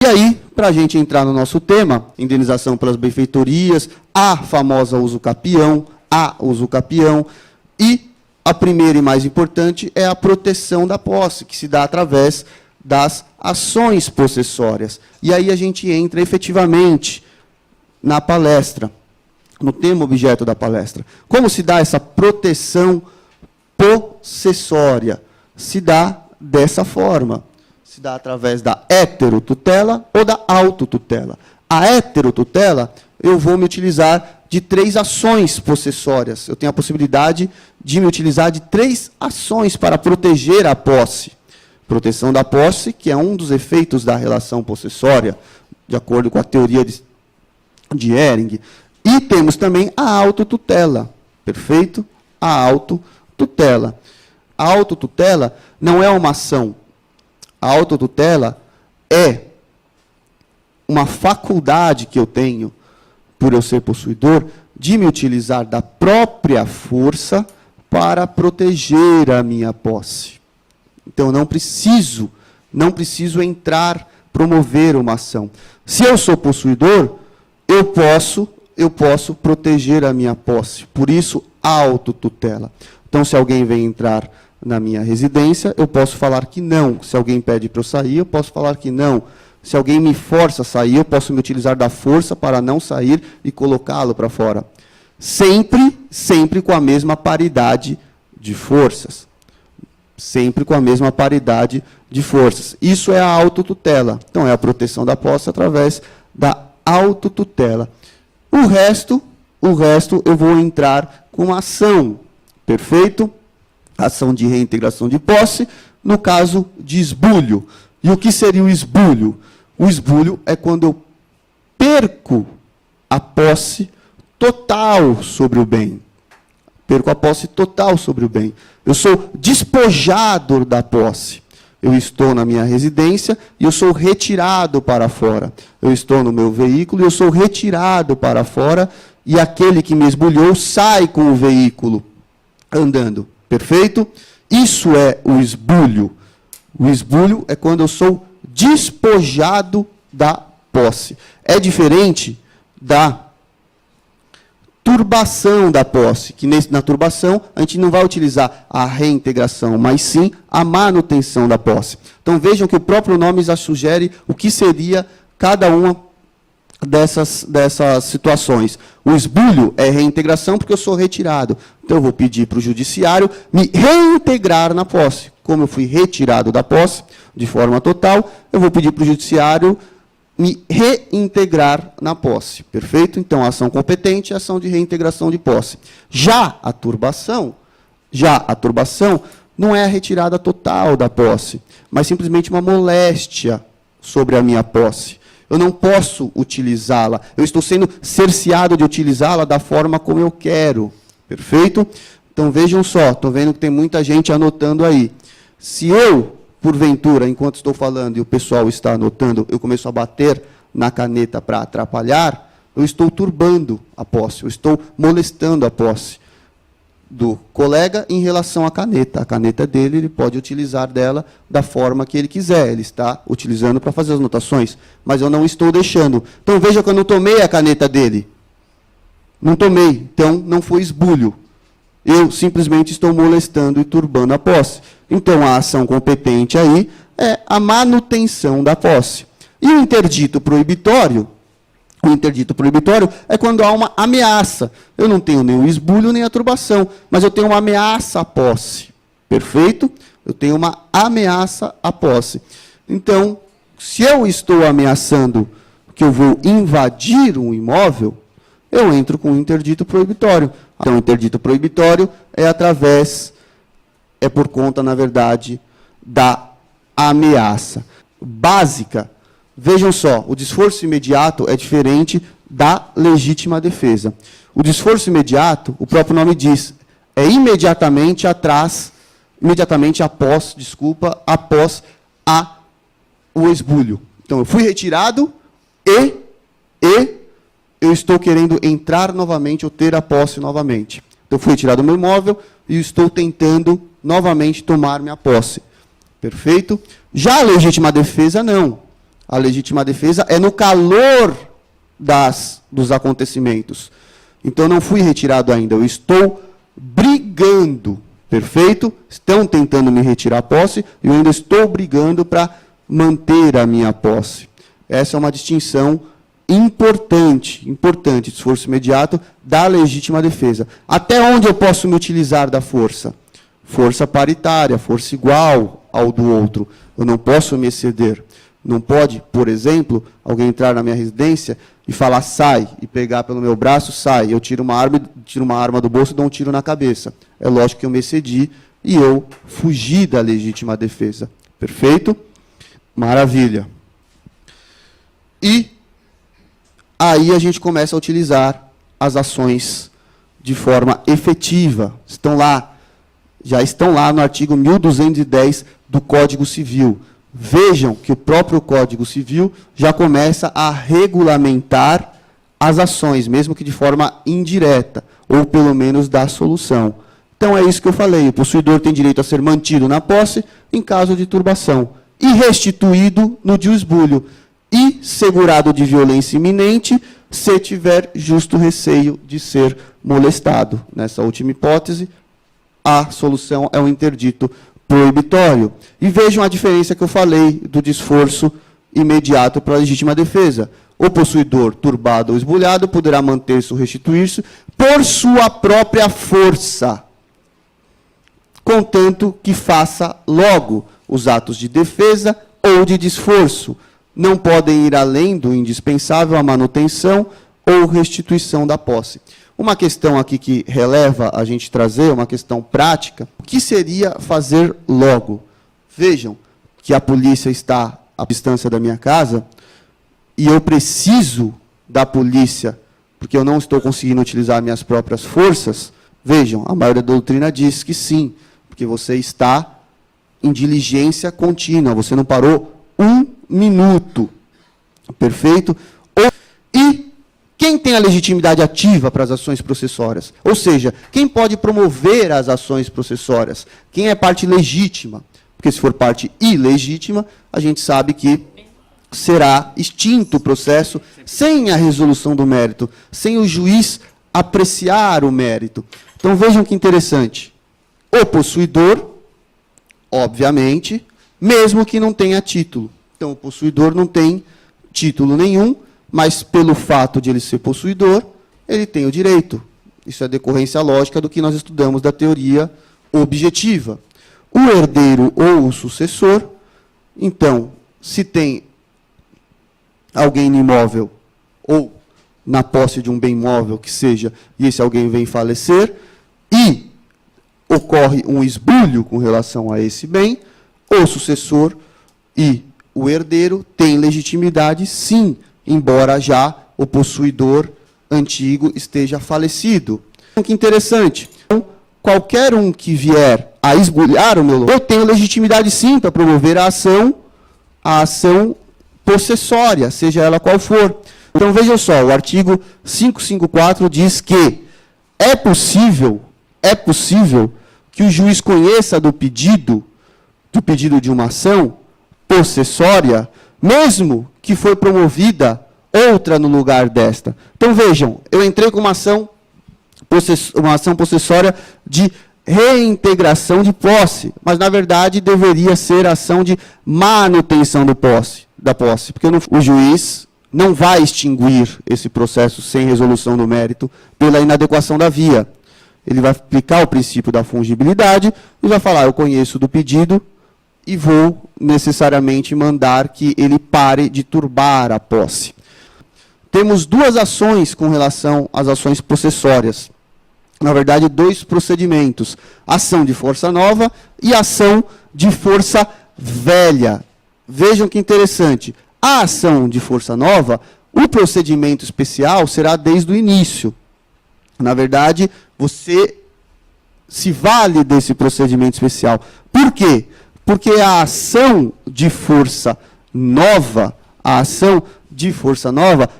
E aí, para a gente entrar no nosso tema, indenização pelas benfeitorias, a famosa usucapião, e a primeira e mais importante é a proteção da posse, que se dá através das ações possessórias. E aí a gente entra efetivamente na palestra, no tema objeto da palestra. Como se dá essa proteção possessória? Se dá dessa forma. Se dá através da heterotutela ou da autotutela. A heterotutela, eu vou me utilizar de 3 ações possessórias. Eu tenho a possibilidade de me utilizar de 3 ações para proteger a posse. Proteção da posse, que é um dos efeitos da relação possessória, de acordo com a teoria de Ehring. E temos também a autotutela. Perfeito? A autotutela. A autotutela não é uma ação. A autotutela é uma faculdade que eu tenho, por eu ser possuidor, de me utilizar da própria força para proteger a minha posse. Então, eu não preciso promover uma ação. Se eu sou possuidor, eu posso proteger a minha posse. Por isso, autotutela. Então, se alguém vem entrar na minha residência, eu posso falar que não. Se alguém pede para eu sair, eu posso falar que não. Se alguém me força a sair, eu posso me utilizar da força para não sair e colocá-lo para fora. Sempre com a mesma paridade de forças. Sempre com a mesma paridade de forças. Isso é a autotutela. Então, é a proteção da posse através da autotutela. O resto eu vou entrar com ação. Perfeito? Ação de reintegração de posse, no caso de esbulho. E o que seria o esbulho? O esbulho é quando eu perco a posse total sobre o bem. Perco a posse total sobre o bem. Eu sou despojado da posse. Eu estou na minha residência e eu sou retirado para fora. Eu estou no meu veículo e eu sou retirado para fora e aquele que me esbulhou sai com o veículo andando. Perfeito? Isso é o esbulho. O esbulho é quando eu sou despojado da posse. É diferente da turbação da posse, que na turbação a gente não vai utilizar a reintegração, mas sim a manutenção da posse. Então vejam que o próprio nome já sugere o que seria cada uma dessas situações. O esbulho é reintegração porque eu sou retirado. Então eu vou pedir para o judiciário me reintegrar na posse. Como eu fui retirado da posse de forma total, eu vou pedir para o judiciário me reintegrar na posse. Perfeito? Então, a ação competente é a ação de reintegração de posse. Já a turbação não é a retirada total da posse, mas simplesmente uma moléstia sobre a minha posse. Eu não posso utilizá-la. Eu estou sendo cerceado de utilizá-la da forma como eu quero. Perfeito? Então, vejam só. Estou vendo que tem muita gente anotando aí. Se eu, porventura, enquanto estou falando e o pessoal está anotando, eu começo a bater na caneta para atrapalhar, eu estou turbando a posse. Eu estou molestando a posse do colega em relação à caneta. A caneta dele, ele pode utilizar dela da forma que ele quiser. Ele está utilizando para fazer as anotações, mas eu não estou deixando. Então, veja que eu não tomei a caneta dele. Não tomei, então não foi esbulho. Eu simplesmente estou molestando e turbando a posse. Então, a ação competente aí é a manutenção da posse. E o interdito proibitório? O interdito proibitório é quando há uma ameaça. Eu não tenho nem o esbulho, nem a turbação, mas eu tenho uma ameaça à posse. Perfeito? Eu tenho uma ameaça à posse. Então, se eu estou ameaçando que eu vou invadir um imóvel, eu entro com o interdito proibitório. Então, o interdito proibitório é por conta, na verdade, da ameaça. Básica. Vejam só, o desforço imediato é diferente da legítima defesa. O desforço imediato, o próprio nome diz, é imediatamente após o esbulho. Então, eu fui retirado e eu estou querendo entrar novamente ou ter a posse novamente. Então, eu fui retirado do meu imóvel e estou tentando novamente tomar minha posse. Perfeito? Já a legítima defesa, não. A legítima defesa é no calor dos acontecimentos. Então, não fui retirado ainda, eu estou brigando, perfeito? Estão tentando me retirar a posse, e eu ainda estou brigando para manter a minha posse. Essa é uma distinção importante, esforço imediato da legítima defesa. Até onde eu posso me utilizar da força? Força paritária, força igual ao do outro. Eu não posso me exceder. Não pode, por exemplo, alguém entrar na minha residência e falar, sai, e pegar pelo meu braço, sai. Eu tiro uma arma do bolso e dou um tiro na cabeça. É lógico que eu me excedi e eu fugi da legítima defesa. Perfeito? Maravilha. E aí a gente começa a utilizar as ações de forma efetiva. Já estão lá no artigo 1210 do Código Civil. Vejam que o próprio Código Civil já começa a regulamentar as ações, mesmo que de forma indireta, ou pelo menos dar solução. Então é isso que eu falei, o possuidor tem direito a ser mantido na posse em caso de turbação, e restituído no desbulho, e segurado de violência iminente, se tiver justo receio de ser molestado. Nessa última hipótese, a solução é o interdito proibitório. E vejam a diferença que eu falei do desforço imediato para a legítima defesa. O possuidor, turbado ou esbulhado, poderá manter-se ou restituir-se por sua própria força, contanto que faça logo os atos de defesa ou de desforço. Não podem ir além do indispensável a manutenção ou restituição da posse. Uma questão aqui que releva a gente trazer, uma questão prática, o que seria fazer logo? Vejam que a polícia está à distância da minha casa e eu preciso da polícia porque eu não estou conseguindo utilizar minhas próprias forças. Vejam, a maioria da doutrina diz que sim, porque você está em diligência contínua, você não parou um minuto. Perfeito? E quem tem a legitimidade ativa para as ações processórias? Ou seja, quem pode promover as ações processórias? Quem é parte legítima? Porque se for parte ilegítima, a gente sabe que será extinto o processo sem a resolução do mérito, sem o juiz apreciar o mérito. Então vejam que interessante. O possuidor, obviamente, mesmo que não tenha título. Então o possuidor não tem título nenhum, mas pelo fato de ele ser possuidor, ele tem o direito. Isso é decorrência lógica do que nós estudamos da teoria objetiva. O herdeiro ou o sucessor, então, se tem alguém no imóvel ou na posse de um bem móvel que seja, e esse alguém vem falecer, e ocorre um esbulho com relação a esse bem, o sucessor e o herdeiro têm legitimidade, sim, embora já o possuidor antigo esteja falecido. Que interessante. Então, qualquer um que vier a esbulhar o meu lote, eu tenho legitimidade, sim, para promover a ação possessória, seja ela qual for. Então, vejam só, o artigo 554 diz que é possível que o juiz conheça do pedido de uma ação possessória, mesmo que foi promovida outra no lugar desta. Então, vejam, eu entrei com uma ação possessória de reintegração de posse, mas, na verdade, deveria ser ação de manutenção da posse, porque o juiz não vai extinguir esse processo sem resolução do mérito pela inadequação da via. Ele vai aplicar o princípio da fungibilidade e vai falar, eu conheço do pedido e vou necessariamente mandar que ele pare de turbar a posse. Temos duas ações com relação às ações possessórias. Na verdade, dois procedimentos. Ação de força nova e ação de força velha. Vejam que interessante. A ação de força nova, o procedimento especial será desde o início. Na verdade, você se vale desse procedimento especial. Por quê? Porque a ação de força nova,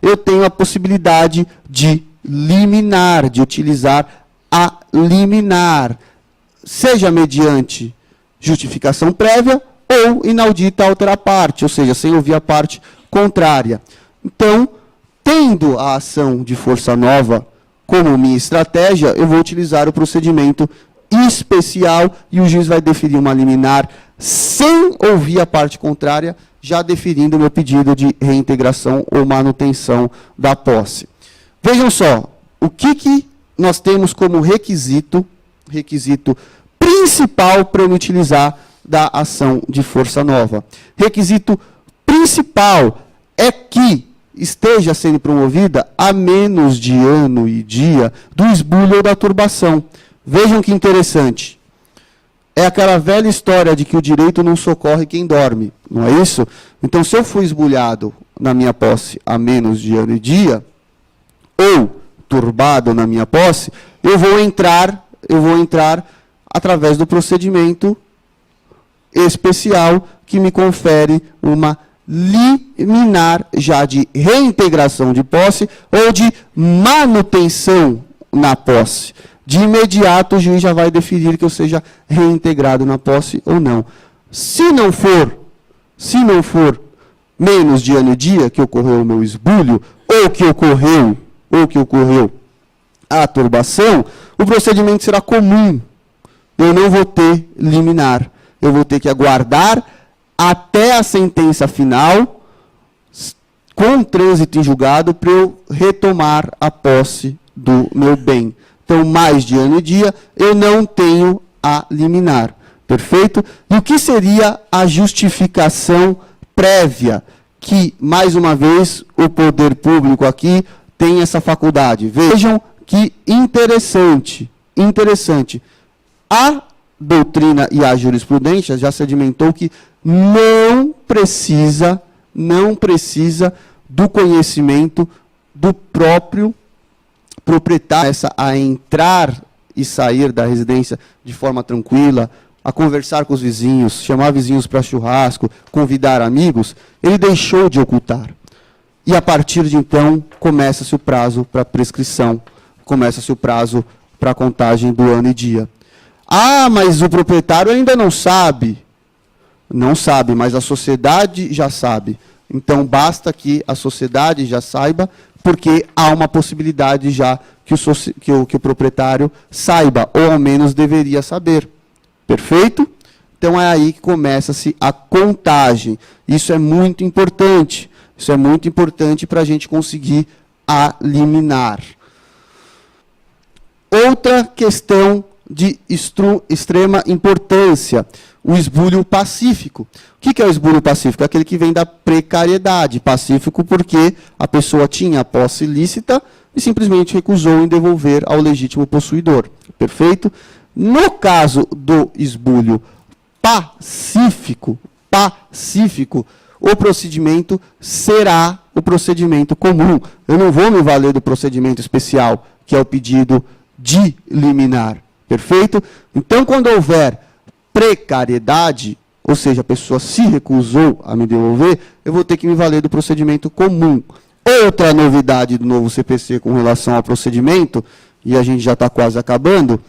eu tenho a possibilidade de liminar, de utilizar a liminar, seja mediante justificação prévia ou inaudita outra parte, ou seja, sem ouvir a parte contrária. Então, tendo a ação de força nova como minha estratégia, eu vou utilizar o procedimento especial e o juiz vai deferir uma liminar sem ouvir a parte contrária, já deferindo o meu pedido de reintegração ou manutenção da posse. Vejam só, o que nós temos como requisito principal para eu me utilizar da ação de força nova. Requisito principal é que esteja sendo promovida a menos de ano e dia do esbulho ou da turbação. Vejam que interessante. É aquela velha história de que o direito não socorre quem dorme, não é isso? Então, se eu fui esbulhado na minha posse a menos de ano e dia, ou turbado na minha posse, eu vou entrar através do procedimento especial que me confere uma liminar já de reintegração de posse ou de manutenção na posse. De imediato, o juiz já vai definir que eu seja reintegrado na posse ou não. Se não for menos de ano e dia que ocorreu o meu esbulho, ou que ocorreu a turbação, o procedimento será comum. Eu não vou ter liminar. Eu vou ter que aguardar até a sentença final, com trânsito em julgado, para eu retomar a posse do meu bem. Então, mais de ano e dia, eu não tenho a liminar. Perfeito? E o que seria a justificação prévia? Que, mais uma vez, o poder público aqui tem essa faculdade. Vejam que interessante. A doutrina e a jurisprudência já sedimentou que não precisa do conhecimento do próprio proprietário, começa a entrar e sair da residência de forma tranquila, a conversar com os vizinhos, chamar vizinhos para churrasco, convidar amigos, ele deixou de ocultar. E a partir de então, começa-se o prazo para prescrição, começa-se o prazo para a contagem do ano e dia. Ah, mas o proprietário ainda não sabe. Não sabe, mas a sociedade já sabe. Então, basta que a sociedade já saiba, porque há uma possibilidade já que o proprietário saiba, ou ao menos deveria saber. Perfeito? Então, é aí que começa-se a contagem. Isso é muito importante. Isso é muito importante para a gente conseguir a liminar. Outra questão de extrema importância, o esbulho pacífico. O que é o esbulho pacífico? É aquele que vem da precariedade. Pacífico porque a pessoa tinha a posse ilícita e simplesmente recusou em devolver ao legítimo possuidor. Perfeito? No caso do esbulho pacífico, o procedimento será o procedimento comum. Eu não vou me valer do procedimento especial, que é o pedido de liminar. Perfeito? Então, quando houver precariedade, ou seja, a pessoa se recusou a me devolver, eu vou ter que me valer do procedimento comum. Outra novidade do novo CPC com relação ao procedimento, e a gente já está quase acabando,